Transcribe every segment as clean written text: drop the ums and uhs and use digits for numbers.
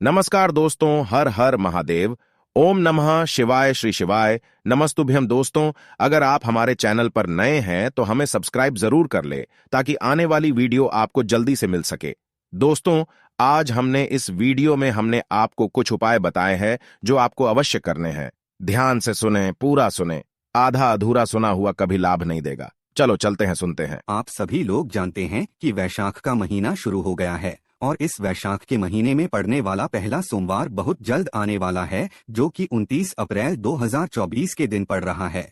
नमस्कार दोस्तों, हर हर महादेव। ओम नमः शिवाय श्री शिवाय। नमस्तुभ्यम दोस्तों, अगर आप हमारे चैनल पर नए हैं तो हमें सब्सक्राइब जरूर कर ले ताकि आने वाली वीडियो आपको जल्दी से मिल सके। दोस्तों, आज हमने इस वीडियो में आपको कुछ उपाय बताए हैं जो आपको अवश्य करने हैं। ध्यान से सुने, पूरा सुने, आधा अधूरा सुना हुआ कभी लाभ नहीं देगा। चलो चलते हैं, सुनते हैं। आप सभी लोग जानते हैं कि वैशाख का महीना शुरू हो गया है और इस वैशाख के महीने में पड़ने वाला पहला सोमवार बहुत जल्द आने वाला है, जो कि 29 अप्रैल 2024 के दिन पड़ रहा है।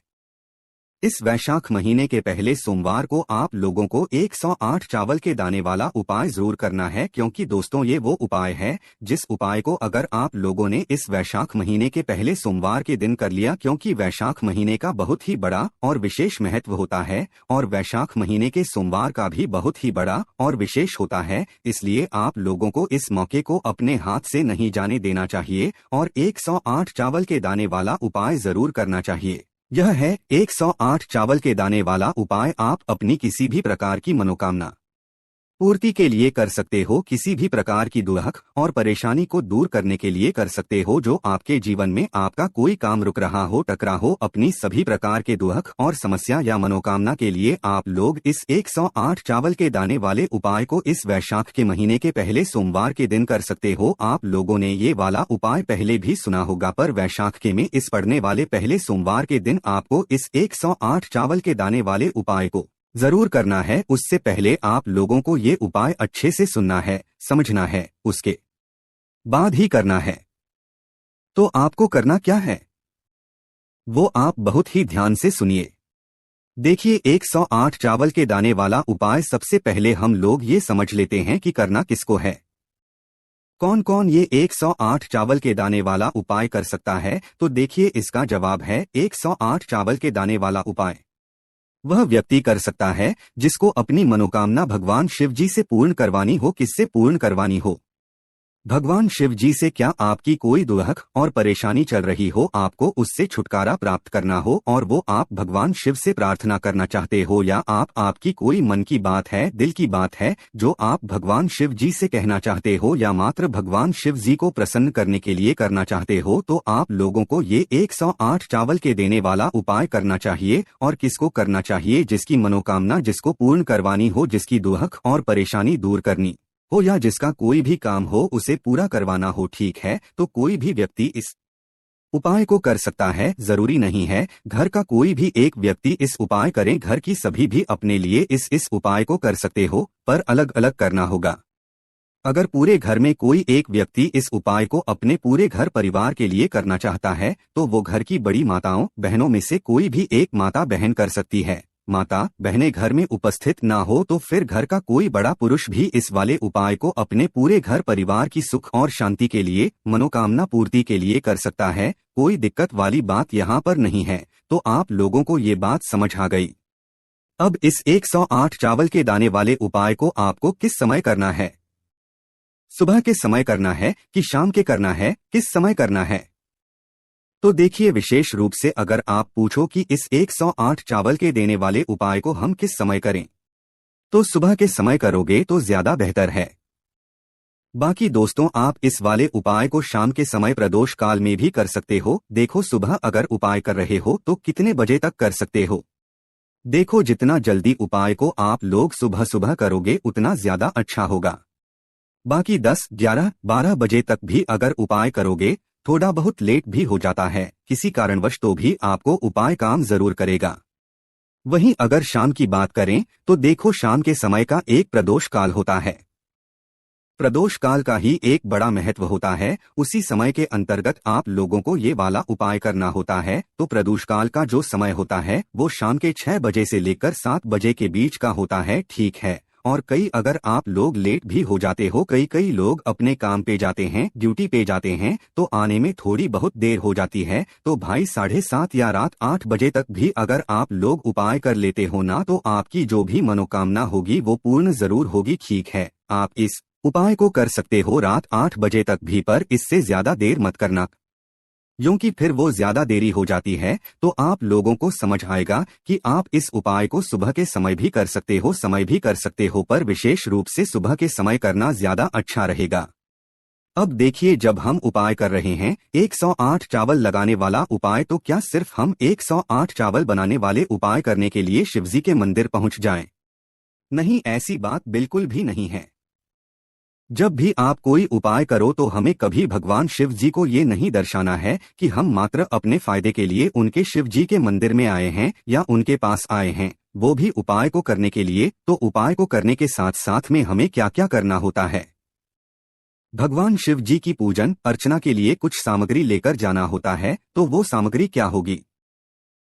इस वैशाख महीने के पहले सोमवार को आप लोगों को 108 चावल के दाने वाला उपाय जरूर करना है, क्योंकि दोस्तों ये वो उपाय है जिस उपाय को अगर आप लोगों ने इस वैशाख महीने के पहले सोमवार के दिन कर लिया, क्योंकि वैशाख महीने का बहुत ही बड़ा और विशेष महत्व होता है और वैशाख महीने के सोमवार का भी बहुत ही बड़ा और विशेष होता है, इसलिए आप लोगों को इस मौके को अपने हाथ से नहीं जाने देना चाहिए और 108 चावल के दाने वाला उपाय जरूर करना चाहिए। यह है 108 चावल के दाने वाला उपाय। आप अपनी किसी भी प्रकार की मनोकामना पूर्ति के लिए कर सकते हो, किसी भी प्रकार की दुख और परेशानी को दूर करने के लिए कर सकते हो। जो आपके जीवन में आपका कोई काम रुक रहा हो, टकरा हो, अपनी सभी प्रकार के दुख और समस्या या मनोकामना के लिए आप लोग इस 108 चावल के दाने वाले उपाय को इस वैशाख के महीने के पहले सोमवार के दिन कर सकते हो। आप लोगों ने ये वाला उपाय पहले भी सुना होगा, पर वैशाख के में इस पड़ने वाले पहले सोमवार के दिन आपको इस 108 चावल के दाने वाले उपाय को जरूर करना है। उससे पहले आप लोगों को ये उपाय अच्छे से सुनना है, समझना है, उसके बाद ही करना है। तो आपको करना क्या है वो आप बहुत ही ध्यान से सुनिए। देखिए, 108 चावल के दाने वाला उपाय सबसे पहले हम लोग ये समझ लेते हैं कि करना किसको है। कौन कौन ये 108 चावल के दाने वाला उपाय कर सकता है? तो देखिए, इसका जवाब है 108 चावल के दाने वाला उपाय वह व्यक्ति कर सकता है जिसको अपनी मनोकामना भगवान शिव जी से पूर्ण करवानी हो। किससे पूर्ण करवानी हो? भगवान शिव जी से। क्या आपकी कोई दुख और परेशानी चल रही हो, आपको उससे छुटकारा प्राप्त करना हो और वो आप भगवान शिव से प्रार्थना करना चाहते हो, या आपकी कोई मन की बात है, दिल की बात है जो आप भगवान शिव जी से कहना चाहते हो, या मात्र भगवान शिव जी को प्रसन्न करने के लिए करना चाहते हो, तो आप लोगों को ये 108 चावल के देने वाला उपाय करना चाहिए। और किसको करना चाहिए? जिसकी मनोकामना जिसको पूर्ण करवानी हो, जिसकी दुख और परेशानी दूर करनी हो, या जिसका कोई भी काम हो उसे पूरा करवाना हो। ठीक है, तो कोई भी व्यक्ति इस उपाय को कर सकता है। जरूरी नहीं है घर का कोई भी एक व्यक्ति इस उपाय करे, घर की सभी भी अपने लिए इस उपाय को कर सकते हो, पर अलग अलग करना होगा। अगर पूरे घर में कोई एक व्यक्ति इस उपाय को अपने पूरे घर परिवार के लिए करना चाहता है, तो वो घर की बड़ी माताओं बहनों में से कोई भी एक माता बहन कर सकती है। माता बहनें घर में उपस्थित ना हो तो फिर घर का कोई बड़ा पुरुष भी इस वाले उपाय को अपने पूरे घर परिवार की सुख और शांति के लिए, मनोकामना पूर्ति के लिए कर सकता है। कोई दिक्कत वाली बात यहाँ पर नहीं है। तो आप लोगों को ये बात समझ आ गई। अब इस 108 चावल के दाने वाले उपाय को आपको किस समय करना है? सुबह के समय करना है कि शाम के करना है? किस समय करना है? तो देखिए, विशेष रूप से अगर आप पूछो कि इस 108 चावल के देने वाले उपाय को हम किस समय करें, तो सुबह के समय करोगे तो ज्यादा बेहतर है। बाकी दोस्तों, आप इस वाले उपाय को शाम के समय प्रदोष काल में भी कर सकते हो। देखो, सुबह अगर उपाय कर रहे हो तो कितने बजे तक कर सकते हो? देखो, जितना जल्दी उपाय को आप लोग सुबह सुबह करोगे उतना ज्यादा अच्छा होगा। बाकी 10, 11, 12 बजे तक भी अगर उपाय करोगे, थोड़ा बहुत लेट भी हो जाता है किसी कारणवश, तो भी आपको उपाय काम जरूर करेगा। वहीं अगर शाम की बात करें तो देखो, शाम के समय का एक प्रदोष काल होता है। प्रदोष काल का ही एक बड़ा महत्व होता है। उसी समय के अंतर्गत आप लोगों को ये वाला उपाय करना होता है। तो प्रदोष काल का जो समय होता है वो शाम के 6 बजे से लेकर 7 बजे के बीच का होता है। ठीक है, और कई अगर आप लोग लेट भी हो जाते हो, कई लोग अपने काम पे जाते हैं, ड्यूटी पे जाते हैं, तो आने में थोड़ी बहुत देर हो जाती है, तो भाई 7:30 या रात 8 बजे तक भी अगर आप लोग उपाय कर लेते हो ना, तो आपकी जो भी मनोकामना होगी वो पूर्ण जरूर होगी। ठीक है, आप इस उपाय को कर सकते हो रात 8 बजे तक भी, पर इससे ज्यादा देर मत करना, क्योंकि फिर वो ज्यादा देरी हो जाती है। तो आप लोगों को समझ आएगा कि आप इस उपाय को सुबह के समय भी कर सकते हो, समय भी कर सकते हो, पर विशेष रूप से सुबह के समय करना ज्यादा अच्छा रहेगा। अब देखिए, जब हम उपाय कर रहे हैं 108 चावल लगाने वाला उपाय, तो क्या सिर्फ हम 108 चावल बनाने वाले उपाय करने के लिए शिवजी के मंदिर पहुंच जाएं? नहीं, ऐसी बात बिल्कुल भी नहीं है। जब भी आप कोई उपाय करो तो हमें कभी भगवान शिव जी को ये नहीं दर्शाना है कि हम मात्र अपने फायदे के लिए उनके शिव जी के मंदिर में आए हैं या उनके पास आए हैं, वो भी उपाय को करने के लिए। तो उपाय को करने के साथ साथ में हमें क्या क्या करना होता है? भगवान शिव जी की पूजन अर्चना के लिए कुछ सामग्री लेकर जाना होता है। तो वो सामग्री क्या होगी,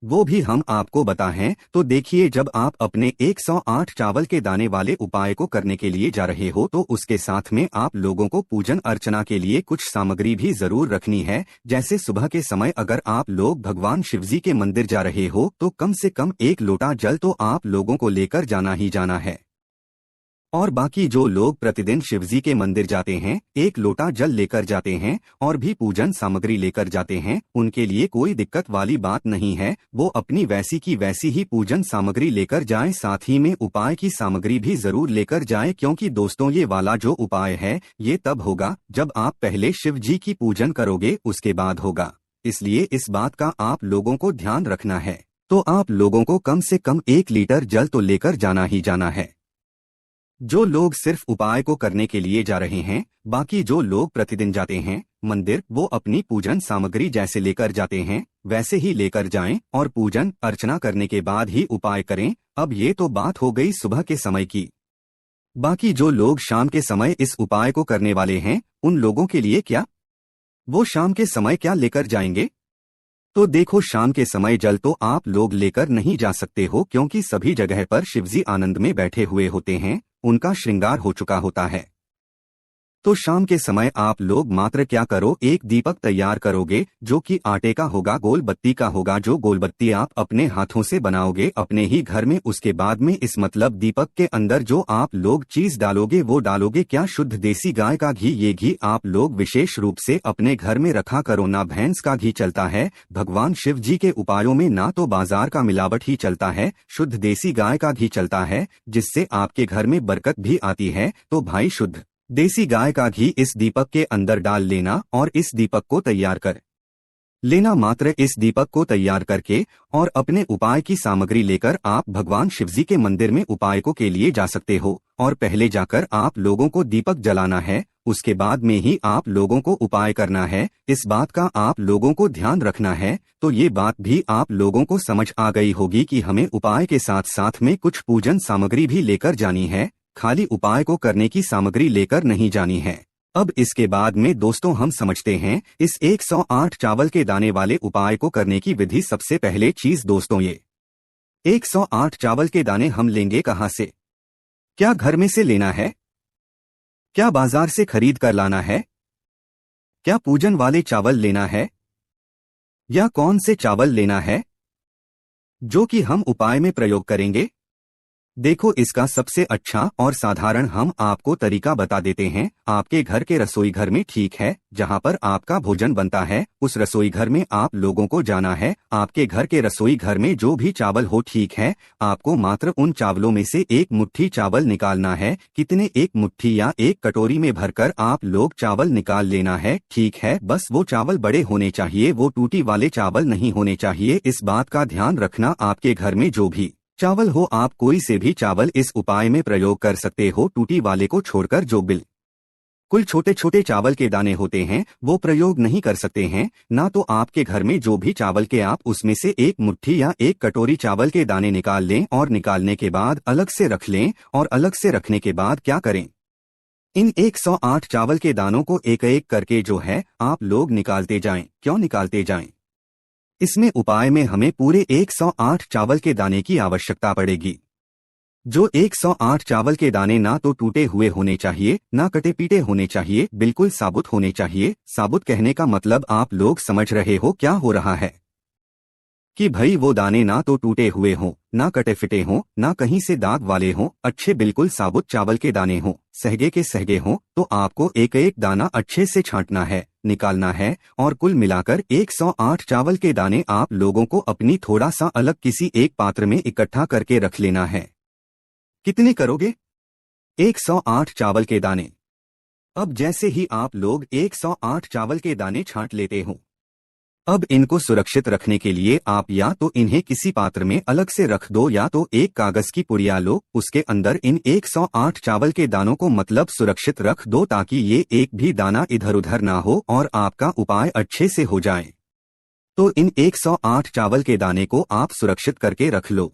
वो भी हम आपको बताएं। तो देखिए, जब आप अपने 108 चावल के दाने वाले उपाय को करने के लिए जा रहे हो तो उसके साथ में आप लोगों को पूजन अर्चना के लिए कुछ सामग्री भी जरूर रखनी है। जैसे सुबह के समय अगर आप लोग भगवान शिवजी के मंदिर जा रहे हो तो कम से कम 1 लोटा जल तो आप लोगों को लेकर जाना ही जाना है। और बाकी जो लोग प्रतिदिन शिवजी के मंदिर जाते हैं 1 लोटा जल लेकर जाते हैं और भी पूजन सामग्री लेकर जाते हैं, उनके लिए कोई दिक्कत वाली बात नहीं है। वो अपनी वैसी की वैसी ही पूजन सामग्री लेकर जाएं, साथ ही में उपाय की सामग्री भी जरूर लेकर जाएं, क्योंकि दोस्तों ये वाला जो उपाय है ये तब होगा जब आप पहले शिव जी की पूजन करोगे, उसके बाद होगा। इसलिए इस बात का आप लोगों को ध्यान रखना है। तो आप लोगों को कम से कम 1 लीटर जल तो लेकर जाना ही जाना है। जो लोग सिर्फ उपाय को करने के लिए जा रहे हैं, बाकी जो लोग प्रतिदिन जाते हैं मंदिर, वो अपनी पूजन सामग्री जैसे लेकर जाते हैं वैसे ही लेकर जाएं और पूजन अर्चना करने के बाद ही उपाय करें। अब ये तो बात हो गई सुबह के समय की। बाकी जो लोग शाम के समय इस उपाय को करने वाले हैं, उन लोगों के लिए क्या, वो शाम के समय क्या लेकर जाएंगे? तो देखो, शाम के समय जल तो आप लोग लेकर नहीं जा सकते हो, क्योंकि सभी जगह पर शिवजी आनंद में बैठे हुए होते हैं, उनका श्रृंगार हो चुका होता है। तो शाम के समय आप लोग मात्र क्या करो, एक दीपक तैयार करोगे जो कि आटे का होगा, गोल बत्ती का होगा। जो गोल बत्ती आप अपने हाथों से बनाओगे अपने ही घर में। उसके बाद में इस मतलब दीपक के अंदर जो आप लोग चीज डालोगे वो डालोगे क्या, शुद्ध देसी गाय का घी। ये घी आप लोग विशेष रूप से अपने घर में रखा करो, ना भैंस का घी चलता है भगवान शिव जी के उपायों में, ना तो बाजार का मिलावट ही चलता है, शुद्ध देसी गाय का घी चलता है, जिससे आपके घर में बरकत भी आती है। तो भाई, शुद्ध देसी गाय का घी इस दीपक के अंदर डाल लेना और इस दीपक को तैयार कर लेना। मात्र इस दीपक को तैयार करके और अपने उपाय की सामग्री लेकर आप भगवान शिवजी के मंदिर में उपाय को के लिए जा सकते हो। और पहले जाकर आप लोगों को दीपक जलाना है, उसके बाद में ही आप लोगों को उपाय करना है। इस बात का आप लोगों को ध्यान रखना है। तो ये बात भी आप लोगों को समझ आ गई होगी कि हमें उपाय के साथ साथ में कुछ पूजन सामग्री भी लेकर जानी है, खाली उपाय को करने की सामग्री लेकर नहीं जानी है। अब इसके बाद में दोस्तों हम समझते हैं इस 108 चावल के दाने वाले उपाय को करने की विधि। सबसे पहले चीज दोस्तों, ये 108 चावल के दाने हम लेंगे कहाँ से? क्या घर में से लेना है? क्या बाजार से खरीद कर लाना है? क्या पूजन वाले चावल लेना है? या कौन से चावल लेना है जो कि हम उपाय में प्रयोग करेंगे? देखो, इसका सबसे अच्छा और साधारण हम आपको तरीका बता देते हैं। आपके घर के रसोई घर में, ठीक है, जहां पर आपका भोजन बनता है, उस रसोई घर में आप लोगों को जाना है। आपके घर के रसोई घर में जो भी चावल हो, ठीक है, आपको मात्र उन चावलों में से 1 मुट्ठी चावल निकालना है। कितने? 1 मुट्ठी या 1 कटोरी में भरकर आप लोग चावल निकाल लेना है, ठीक है। बस वो चावल बड़े होने चाहिए, वो टूटी वाले चावल नहीं होने चाहिए। इस बात का ध्यान रखना। आपके घर में जो भी चावल हो, आप कोई से भी चावल इस उपाय में प्रयोग कर सकते हो, टूटी वाले को छोड़कर। जो बिल्कुल छोटे छोटे चावल के दाने होते हैं वो प्रयोग नहीं कर सकते हैं। ना तो आपके घर में जो भी चावल के आप उसमें से 1 मुट्ठी या 1 कटोरी चावल के दाने निकाल लें और निकालने के बाद अलग से रख लें। और अलग से रखने के बाद क्या करें, इन 108 चावल के दानों को एक एक करके जो है आप लोग निकालते जाएं। क्यों निकालते जाएं? इसमें उपाय में हमें पूरे 108 चावल के दाने की आवश्यकता पड़ेगी। जो 108 चावल के दाने ना तो टूटे हुए होने चाहिए, ना कटे पीटे होने चाहिए, बिल्कुल साबुत होने चाहिए। साबुत कहने का मतलब आप लोग समझ रहे हो क्या हो रहा है, कि भाई वो दाने ना तो टूटे हुए हों, ना कटे फिटे हों, ना कहीं से दाग वाले हों, अच्छे बिल्कुल साबुत चावल के दाने हों, सहगे के सहगे हों। तो आपको एक एक दाना अच्छे से छांटना है, निकालना है और कुल मिलाकर 108 चावल के दाने आप लोगों को अपनी थोड़ा सा अलग किसी एक पात्र में इकट्ठा करके रख लेना है। कितने करोगे? 108 चावल के दाने। अब जैसे ही आप लोग 108 चावल के दाने छांट लेते हो, अब इनको सुरक्षित रखने के लिए आप या तो इन्हें किसी पात्र में अलग से रख दो या तो एक कागज की पुड़िया लो, उसके अंदर इन 108 चावल के दानों को मतलब सुरक्षित रख दो ताकि ये एक भी दाना इधर उधर ना हो और आपका उपाय अच्छे से हो जाए। तो इन 108 चावल के दाने को आप सुरक्षित करके रख लो।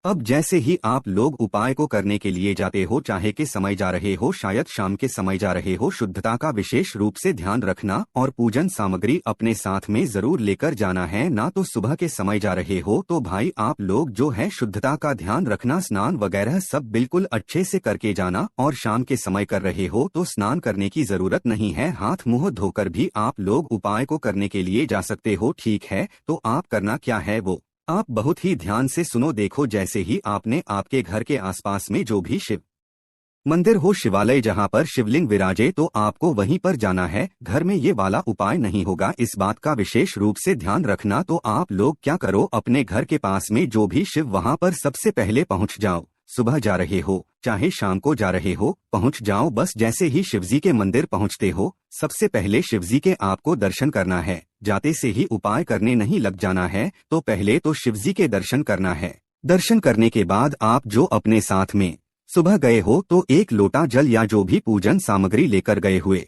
अब जैसे ही आप लोग उपाय को करने के लिए जाते हो, चाहे के समय जा रहे हो शायद शाम के समय जा रहे हो, शुद्धता का विशेष रूप से ध्यान रखना और पूजन सामग्री अपने साथ में जरूर लेकर जाना है। ना तो सुबह के समय जा रहे हो तो भाई आप लोग जो है शुद्धता का ध्यान रखना, स्नान वगैरह सब बिल्कुल अच्छे से करके जाना। और शाम के समय कर रहे हो तो स्नान करने की जरूरत नहीं है, हाथ मुंह धोकर भी आप लोग उपाय को करने के लिए जा सकते हो। ठीक है, तो आप करना क्या है वो आप बहुत ही ध्यान से सुनो। देखो, जैसे ही आपने आपके घर के आसपास में जो भी शिव मंदिर हो, शिवालय जहां पर शिवलिंग विराजे, तो आपको वहीं पर जाना है। घर में ये वाला उपाय नहीं होगा, इस बात का विशेष रूप से ध्यान रखना। तो आप लोग क्या करो, अपने घर के पास में जो भी शिव वहां पर सबसे पहले पहुंच जाओ। सुबह जा रहे हो चाहे शाम को जा रहे हो, पहुंच जाओ। बस जैसे ही शिवजी के मंदिर पहुंचते हो, सबसे पहले शिवजी के आपको दर्शन करना है। जाते से ही उपाय करने नहीं लग जाना है, तो पहले तो शिवजी के दर्शन करना है। दर्शन करने के बाद आप जो अपने साथ में सुबह गए हो तो एक लोटा जल या जो भी पूजन सामग्री लेकर गए हुए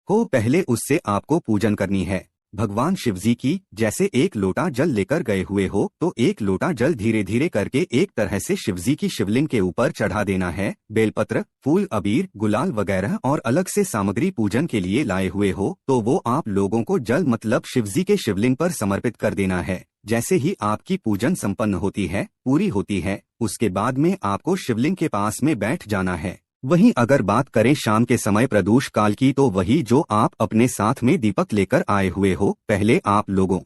हो, पहले उससे आपको पूजन करनी है भगवान शिवजी की। जैसे एक लोटा जल लेकर गए हुए हो तो एक लोटा जल धीरे धीरे करके एक तरह से शिवजी की शिवलिंग के ऊपर चढ़ा देना है। बेलपत्र, फूल, अबीर, गुलाल वगैरह और अलग से सामग्री पूजन के लिए लाए हुए हो तो वो आप लोगों को जल मतलब शिवजी के शिवलिंग पर समर्पित कर देना है। जैसे ही आपकी पूजन संपन्न होती है, पूरी होती है, उसके बाद में आपको शिवलिंग के पास में बैठ जाना है। वहीं अगर बात करें शाम के समय प्रदोष काल की, तो वही जो आप अपने साथ में दीपक लेकर आए हुए हो, पहले आप लोगों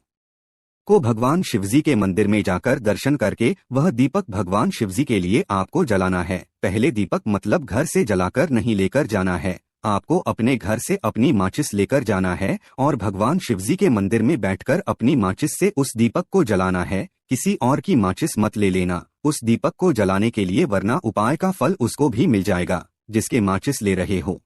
को भगवान शिवजी के मंदिर में जाकर दर्शन करके वह दीपक भगवान शिवजी के लिए आपको जलाना है। पहले दीपक मतलब घर से जलाकर नहीं लेकर जाना है, आपको अपने घर से अपनी माचिस लेकर जाना है और भगवान शिवजी के मंदिर में बैठकर अपनी माचिस से उस दीपक को जलाना है। किसी और की माचिस मत ले लेना उस दीपक को जलाने के लिए, वरना उपाय का फल उसको भी मिल जाएगा जिसके माचिस ले रहे हो।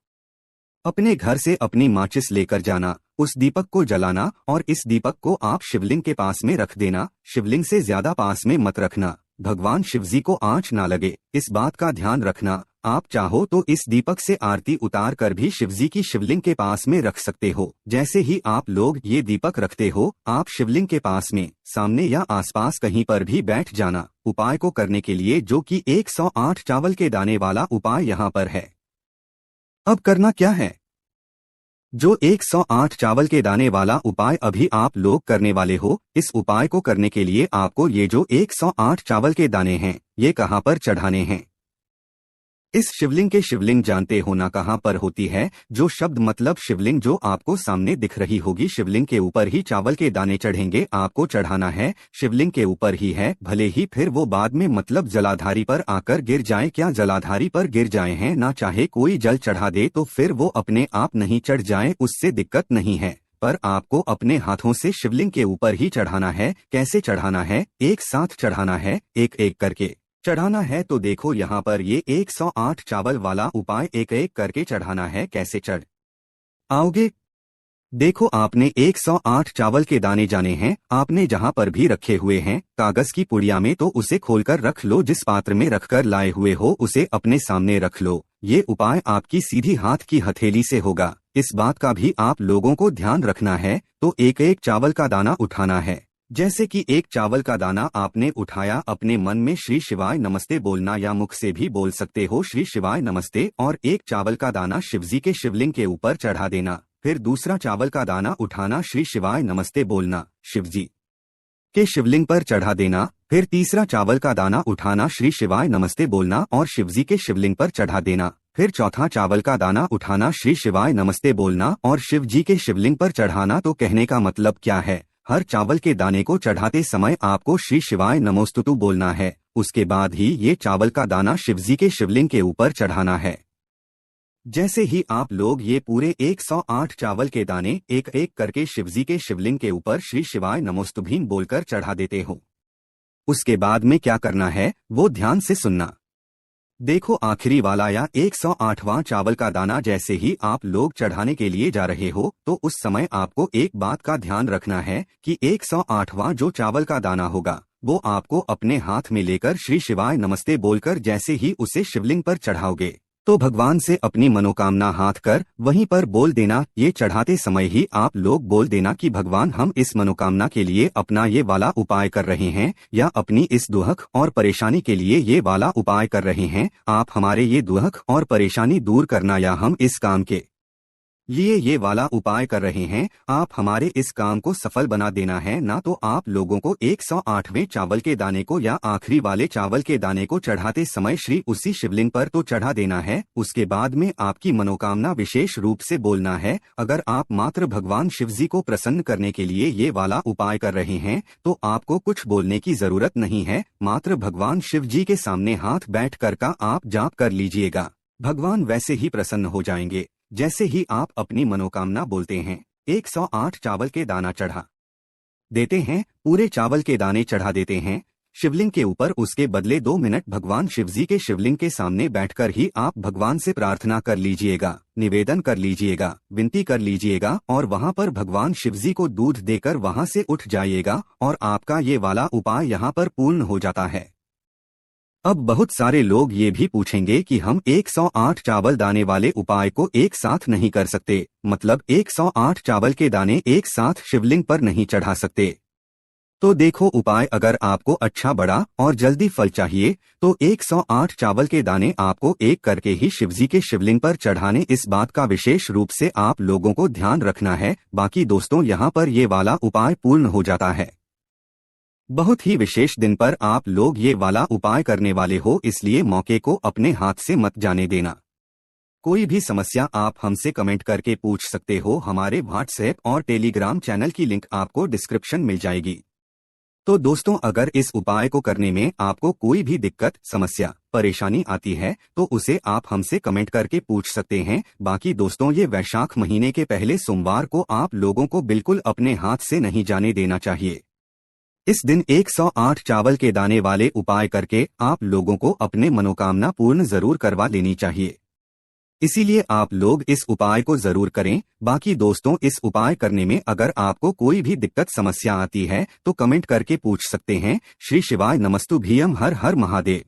अपने घर से अपनी माचिस लेकर जाना, उस दीपक को जलाना और इस दीपक को आप शिवलिंग के पास में रख देना। शिवलिंग से ज्यादा पास में मत रखना, भगवान शिवजी को आंच ना लगे, इस बात का ध्यान रखना। आप चाहो तो इस दीपक से आरती उतार कर भी शिवजी की शिवलिंग के पास में रख सकते हो। जैसे ही आप लोग ये दीपक रखते हो, आप शिवलिंग के पास में सामने या आसपास कहीं पर भी बैठ जाना उपाय को करने के लिए, जो कि 108 चावल के दाने वाला उपाय यहाँ पर है। अब करना क्या है, जो 108 चावल के दाने वाला उपाय अभी आप लोग करने वाले हो, इस उपाय को करने के लिए आपको ये जो 108 चावल के दाने हैं, ये कहाँ पर चढ़ाने हैं। इस शिवलिंग के शिवलिंग जानते हो ना कहाँ पर होती है, जो शब्द मतलब शिवलिंग जो आपको सामने दिख रही होगी, शिवलिंग के ऊपर ही चावल के दाने चढ़ेंगे। आपको चढ़ाना है शिवलिंग के ऊपर ही है, भले ही फिर वो बाद में मतलब जलाधारी पर आकर गिर जाए। क्या जलाधारी पर गिर जाए हैं ना, चाहे कोई जल चढ़ा दे तो फिर वो अपने आप नहीं चढ़ जाए, उससे दिक्कत नहीं है, पर आपको अपने हाथों से शिवलिंग के ऊपर ही चढ़ाना है। कैसे चढ़ाना है, एक साथ चढ़ाना है, एक एक करके चढ़ाना है। तो देखो यहाँ पर ये 108 चावल वाला उपाय एक एक करके चढ़ाना है। कैसे चढ़ आओगे, देखो आपने 108 चावल के दाने जाने हैं, आपने जहाँ पर भी रखे हुए हैं कागज की पुड़िया में, तो उसे खोलकर रख लो। जिस पात्र में रखकर लाए हुए हो उसे अपने सामने रख लो। ये उपाय आपकी सीधी हाथ की हथेली से होगा, इस बात का भी आप लोगों को ध्यान रखना है। तो एक एक चावल का दाना उठाना है। जैसे कि एक चावल का दाना आपने उठाया, अपने मन में श्री शिवाय नमस्ते बोलना या मुख से भी बोल सकते हो श्री शिवाय नमस्ते, और एक चावल का दाना शिवजी के शिवलिंग के ऊपर चढ़ा देना। फिर दूसरा चावल का दाना उठाना, श्री शिवाय नमस्ते बोलना, शिवजी के शिवलिंग पर चढ़ा देना। फिर तीसरा चावल का दाना उठाना, श्री शिवाय नमस्ते बोलना और शिवजी के शिवलिंग पर चढ़ा देना। फिर चौथा चावल का दाना उठाना, श्री शिवाय नमस्ते बोलना और शिवजी के शिवलिंग पर चढ़ाना। तो कहने का मतलब क्या है, हर चावल के दाने को चढ़ाते समय आपको श्री शिवाय नमोस्तुतु बोलना है, उसके बाद ही ये चावल का दाना शिवजी के शिवलिंग के ऊपर चढ़ाना है। जैसे ही आप लोग ये पूरे 108 चावल के दाने एक एक करके शिवजी के शिवलिंग के ऊपर श्री शिवाय नमोस्तुभीम बोलकर चढ़ा देते हो, उसके बाद में क्या करना है वो ध्यान से सुनना। देखो आखिरी वाला या 108वां चावल का दाना जैसे ही आप लोग चढ़ाने के लिए जा रहे हो तो उस समय आपको एक बात का ध्यान रखना है कि 108वां जो चावल का दाना होगा वो आपको अपने हाथ में लेकर श्री शिवाय नमस्ते बोलकर जैसे ही उसे शिवलिंग पर चढ़ाओगे तो भगवान से अपनी मनोकामना हाथ कर वहीं पर बोल देना। ये चढ़ाते समय ही आप लोग बोल देना कि भगवान हम इस मनोकामना के लिए अपना ये वाला उपाय कर रहे हैं या अपनी इस दुख और परेशानी के लिए ये वाला उपाय कर रहे हैं। आप हमारे ये दुख और परेशानी दूर करना या हम इस काम के लिए ये वाला उपाय कर रहे हैं, आप हमारे इस काम को सफल बना देना है। ना तो आप लोगों को 108वें चावल के दाने को या आखिरी वाले चावल के दाने को चढ़ाते समय श्री उसी शिवलिंग पर तो चढ़ा देना है। उसके बाद में आपकी मनोकामना विशेष रूप से बोलना है। अगर आप मात्र भगवान शिवजी को प्रसन्न करने के लिए ये वाला उपाय कर रहे हैं तो आपको कुछ बोलने की जरूरत नहीं है। मात्र भगवान शिव जी के सामने हाथ बैठ कर का आप जाप कर लीजिएगा, भगवान वैसे ही प्रसन्न हो जाएंगे जैसे ही आप अपनी मनोकामना बोलते हैं। 108 चावल के दाना चढ़ा देते हैं, पूरे चावल के दाने चढ़ा देते हैं शिवलिंग के ऊपर। उसके बदले 2 मिनट भगवान शिवजी के शिवलिंग के सामने बैठकर ही आप भगवान से प्रार्थना कर लीजिएगा, निवेदन कर लीजिएगा, विनती कर लीजिएगा और वहां पर भगवान शिवजी को दूध देकर वहां से उठ जाइएगा और आपका ये वाला उपाय यहाँ पर पूर्ण हो जाता है। अब बहुत सारे लोग ये भी पूछेंगे कि हम 108 चावल दाने वाले उपाय को एक साथ नहीं कर सकते, मतलब 108 चावल के दाने एक साथ शिवलिंग पर नहीं चढ़ा सकते। तो देखो उपाय, अगर आपको अच्छा बड़ा और जल्दी फल चाहिए तो 108 चावल के दाने आपको एक करके ही शिवजी के शिवलिंग पर चढ़ाने। इस बात का विशेष रूप से आप लोगों को ध्यान रखना है। बाकी दोस्तों यहाँ पर ये वाला उपाय पूर्ण हो जाता है। बहुत ही विशेष दिन पर आप लोग ये वाला उपाय करने वाले हो, इसलिए मौके को अपने हाथ से मत जाने देना। कोई भी समस्या आप हमसे कमेंट करके पूछ सकते हो। हमारे व्हाट्सएप और टेलीग्राम चैनल की लिंक आपको डिस्क्रिप्शन मिल जाएगी। तो दोस्तों अगर इस उपाय को करने में आपको कोई भी दिक्कत, समस्या, परेशानी आती है तो उसे आप हमसे कमेंट करके पूछ सकते हैं। बाकी दोस्तों ये वैशाख महीने के पहले सोमवार को आप लोगों को बिल्कुल अपने हाथ से नहीं जाने देना चाहिए। इस दिन 108 चावल के दाने वाले उपाय करके आप लोगों को अपने मनोकामना पूर्ण जरूर करवा लेनी चाहिए। इसीलिए आप लोग इस उपाय को जरूर करें। बाकी दोस्तों इस उपाय करने में अगर आपको कोई भी दिक्कत, समस्या आती है तो कमेंट करके पूछ सकते हैं। श्री शिवाय नमस्तुभ्यम, हर हर महादेव।